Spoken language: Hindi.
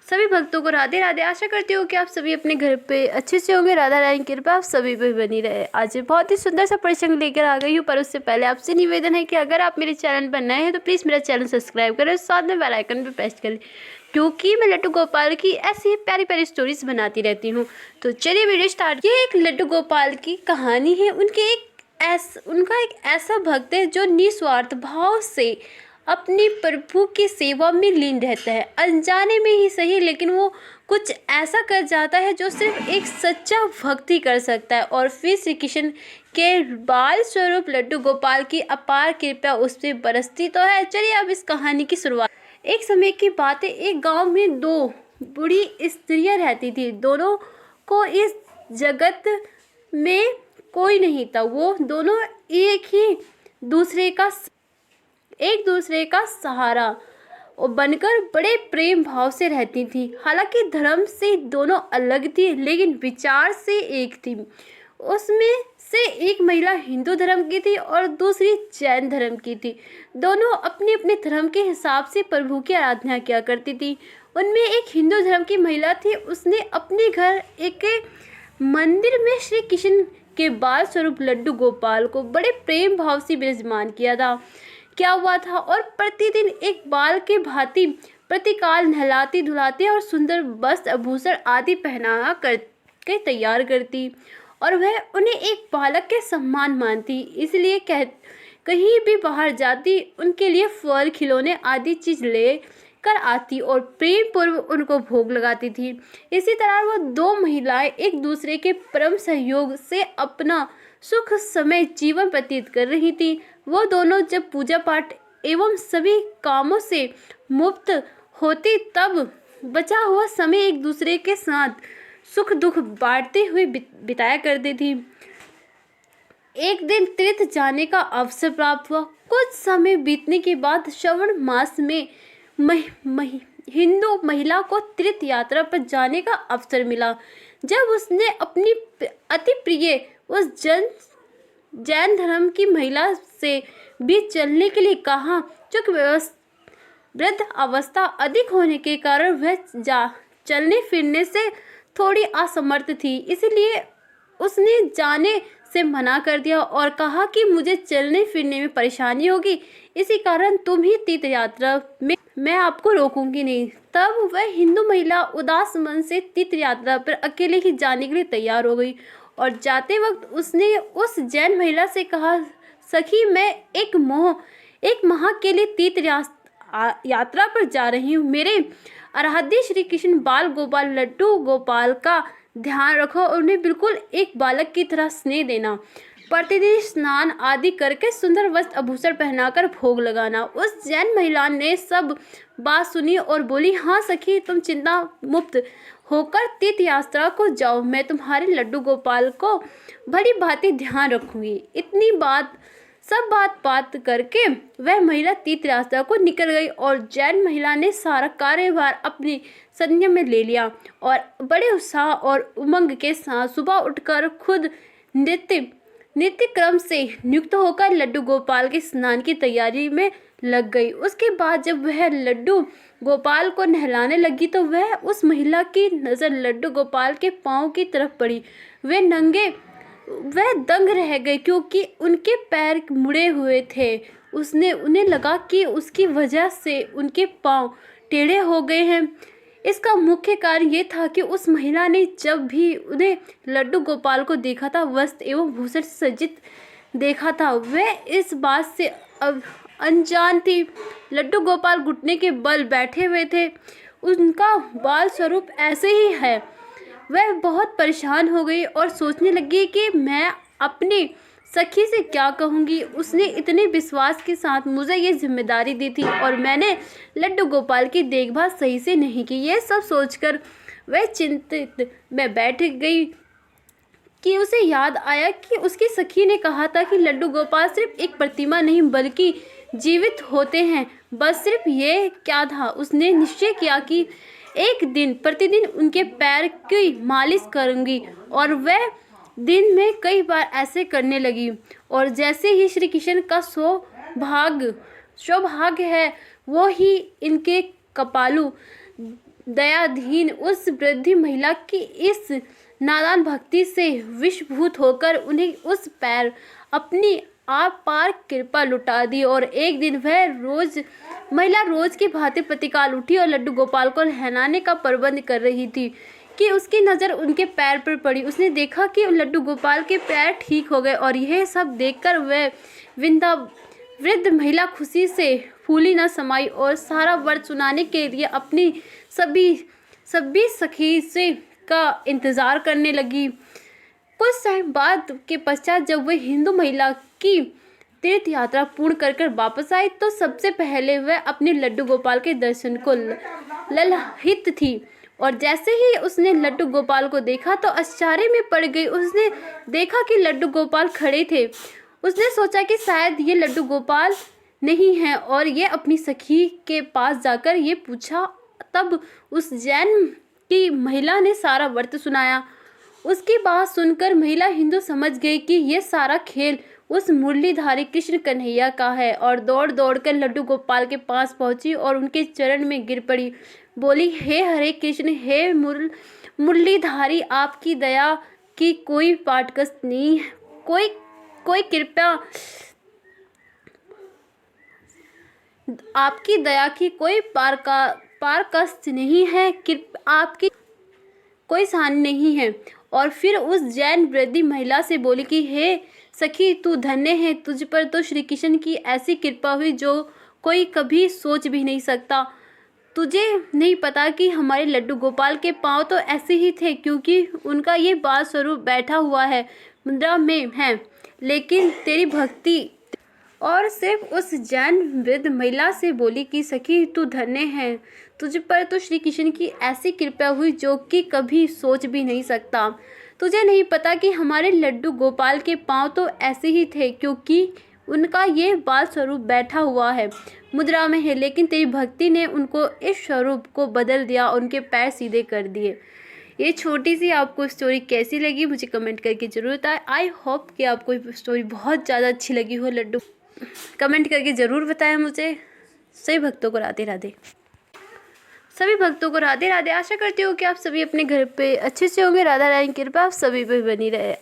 सभी भक्तों को राधे राधे। आशा करती हूँ कि आप सभी अपने घर पे अच्छे से होंगे। राधा रानी की कृपा आप सभी पे बनी रहे। आज बहुत ही सुंदर सा प्रसंग लेकर आ गई हूँ, पर उससे पहले आपसे निवेदन है कि अगर आप मेरे चैनल पर नए हैं तो प्लीज़ मेरा चैनल सब्सक्राइब करें, साथ में बेल आइकन पे प्रेस करें, क्योंकि मैं लड्डू गोपाल की ऐसी प्यारी प्यारी स्टोरीज बनाती रहती हूँ। तो चलिए वीडियो स्टार्ट। ये एक लड्डू गोपाल की कहानी है। उनका एक ऐसा भक्त है जो निस्वार्थ भाव से अपनी प्रभु की सेवा में लीन रहता है। अनजाने में ही सही, लेकिन वो कुछ ऐसा कर जाता है जो सिर्फ एक सच्चा भक्त ही कर सकता है। और फिर श्री कृष्ण के बाल स्वरूप लड्डू गोपाल की अपार कृपा उस पर बरसती तो है। चलिए अब इस कहानी की शुरुआत। एक समय की बात है, एक गांव में दो बूढ़ी स्त्रियां रहती थी। दोनों को इस जगत में कोई नहीं था। वो दोनों एक दूसरे का सहारा और बनकर बड़े प्रेम भाव से रहती थी। हालांकि धर्म से दोनों अलग थी, लेकिन विचार से एक थी। उसमें से एक महिला हिंदू धर्म की थी और दूसरी जैन धर्म की थी। दोनों अपने अपने धर्म के हिसाब से प्रभु की आराधना किया करती थी। उनमें एक हिंदू धर्म की महिला थी। उसने अपने घर एक मंदिर में श्री कृष्ण के बाल स्वरूप लड्डू गोपाल को बड़े प्रेम भाव से विराजमान किया था। क्या हुआ था, और प्रतिदिन एक बाल के भांति प्रतिकाल नहलाती धुलाती और सुंदर वस्त्र आभूषण आदि पहना करके तैयार करती, और वह उन्हें एक बालक के सम्मान मानती। इसलिए कहीं भी बाहर जाती उनके लिए फल खिलौने आदि चीज ले कर आती और प्रेम पूर्व उनको भोग लगाती थी। इसी तरह वो दो महिलाएं एक दूसरे के परम सहयोग से अपना सुख समय जीवन व्यतीत कर रही थी। वो दोनों जब पूजा पाठ एवं सभी कामों से मुक्त होती, तब बचा हुआ समय एक दूसरे के साथ सुख दुख बांटते हुए बिताया करती थी। एक दिन तीर्थ जाने का अवसर प्राप्त हुआ। कुछ समय बीतने के बाद श्रावण मास में हिंदू महिला को तीर्थ यात्रा पर जाने का अवसर मिला। जब उसने अपनी अति प्रिय उस जैन धर्म की महिला से भी चलने के लिए कहा, चूंकि वृद्ध अवस्था अधिक होने के कारण वह चलने फिरने से थोड़ी असमर्थ थी, इसलिए उसने जाने से मना कर दिया और कहा कि मुझे चलने फिरने में परेशानी होगी, इसी कारण तुम ही तीर्थ यात्रा में, मैं आपको रोकूंगी नहीं। तब वह हिंदू महिला उदास मन से तीर्थ यात्रा पर अकेले ही जाने के लिए तैयार हो गई, और जाते वक्त उसने उस जैन महिला से कहा, सखी, मैं एक माह के लिए तीर्थ यात्रा पर जा रही हूँ। मेरे आराध्य श्री कृष्ण बाल गोपाल लड्डू गोपाल का ध्यान रखो और उन्हें बिल्कुल एक बालक की तरह स्नेह देना। प्रतिदिन स्नान आदि करके सुंदर वस्त्र आभूषण पहनाकर भोग लगाना। उस जैन महिला ने सब बात सुनी और बोली, हाँ सखी, तुम चिंता मुक्त होकर तीर्थ यात्रा को जाओ। मैं तुम्हारे लड्डू गोपाल को भली भांति ध्यान रखूंगी। इतनी बात करके वह महिला तीर्थ यात्रा को निकल गई और जैन महिला ने सारा कार्यभार अपनी संज्ञा में ले लिया और बड़े उत्साह और उमंग के साथ सुबह उठकर खुद नित्य क्रम से नियुक्त होकर लड्डू गोपाल के स्नान की तैयारी में लग गई। उसके बाद जब वह लड्डू गोपाल को नहलाने लगी तो वह उस महिला की नज़र लड्डू गोपाल के पाँव की तरफ पड़ी। वह दंग रह गई, क्योंकि उनके पैर मुड़े हुए थे। उन्हें लगा कि उसकी वजह से उनके पाँव टेढ़े हो गए हैं। इसका मुख्य कारण ये था कि उस महिला ने जब भी उन्हें लड्डू गोपाल को देखा था, वस्त्र एवं भूषण से सज्जित देखा था, वह इस बात से अनजान थी। लड्डू गोपाल घुटने के बल बैठे हुए थे। उनका बाल स्वरूप ऐसे ही है। वह बहुत परेशान हो गई और सोचने लगी कि मैं अपनी सखी से क्या कहूँगी। उसने इतने विश्वास के साथ मुझे ये जिम्मेदारी दी थी और मैंने लड्डू गोपाल की देखभाल सही से नहीं की। ये सब सोचकर वह चिंतित में बैठ गई कि उसे याद आया कि उसकी सखी ने कहा था कि लड्डू गोपाल सिर्फ एक प्रतिमा नहीं बल्कि जीवित होते हैं। बस सिर्फ ये क्या था, उसने निश्चय किया कि एक दिन प्रतिदिन उनके पैर की मालिश करूंगी, और वह दिन में कई बार ऐसे करने लगी। और जैसे ही श्री कृष्ण का सौभाग्य है, वो ही इनके कपालू दयाधीन उस वृद्ध महिला की इस नादान भक्ति से विषभूत होकर उन्हें उस पैर अपनी अपार कृपा लुटा दी। और एक दिन वह महिला रोज की भांति प्रतिकाल उठी और लड्डू गोपाल को नहलाने का प्रबंध कर रही थी कि उसकी नज़र उनके पैर पर पड़ी। उसने देखा कि लड्डू गोपाल के पैर ठीक हो गए और यह सब देखकर वह वृद्ध महिला खुशी से फूली न समाई और सारा व्रत सुनाने के लिए अपनी सभी सखी से का इंतजार करने लगी। कुछ समय बाद के पश्चात जब वह हिंदू महिला की तीर्थ यात्रा पूर्ण कर वापस आई तो सबसे पहले वह अपने लड्डू गोपाल के दर्शन को ललाहित थी। और जैसे ही उसने लड्डू गोपाल को देखा तो आश्चर्य में पड़ गई। उसने देखा कि लड्डू गोपाल खड़े थे। उसने सोचा कि शायद ये लड्डू गोपाल नहीं है और ये अपनी सखी के पास जाकर ये पूछा। तब उस जैन की महिला ने सारा व्रत सुनाया। उसकी बात सुनकर महिला हिंदू समझ गई कि यह सारा खेल उस मुरलीधारी कृष्ण कन्हैया का है और दौड़ दौड़ कर लड्डू गोपाल के पास पहुंची और उनके चरण में गिर पड़ी। बोली, हे हरे कृष्ण, हे मुरलीधारी, आपकी दया की कोई पाटकस नहीं है, कोई कृपया, आपकी दया की कोई पारकस नहीं है, आपकी कोई शान नहीं है। और फिर उस जैन वृद्ध महिला से बोली कि हे सखी, तू धन्य है, तुझ पर तो श्री कृष्ण की ऐसी कृपा हुई जो कोई कभी सोच भी नहीं सकता। तुझे नहीं पता कि हमारे लड्डू गोपाल के पाँव तो ऐसे ही थे क्योंकि उनका ये बाल स्वरूप बैठा हुआ है, मुद्रा में है, लेकिन तेरी भक्ति। और सिर्फ उस जैन वृद्ध महिला से बोली कि सखी, तू धन्य है, तुझ पर तो श्री कृष्ण की ऐसी कृपा हुई जो कि कभी सोच भी नहीं सकता। तुझे नहीं पता कि हमारे लड्डू गोपाल के पाँव तो ऐसे ही थे क्योंकि उनका ये बाल स्वरूप बैठा हुआ है, मुद्रा में है, लेकिन तेरी भक्ति ने उनको इस स्वरूप को बदल दिया और उनके पैर सीधे कर दिए। ये छोटी सी आपको स्टोरी कैसी लगी मुझे कमेंट करके ज़रूर बताएं। आई होप कि आपको ये स्टोरी बहुत ज़्यादा अच्छी लगी हो। लड्डू कमेंट करके ज़रूर बताएं मुझे। सभी भक्तों को राधे राधे। सभी भक्तों को राधे राधे। आशा करती हूँ कि आप सभी अपने घर पे अच्छे से होंगे। राधा रानी की कृपा आप सभी पे बनी रहे।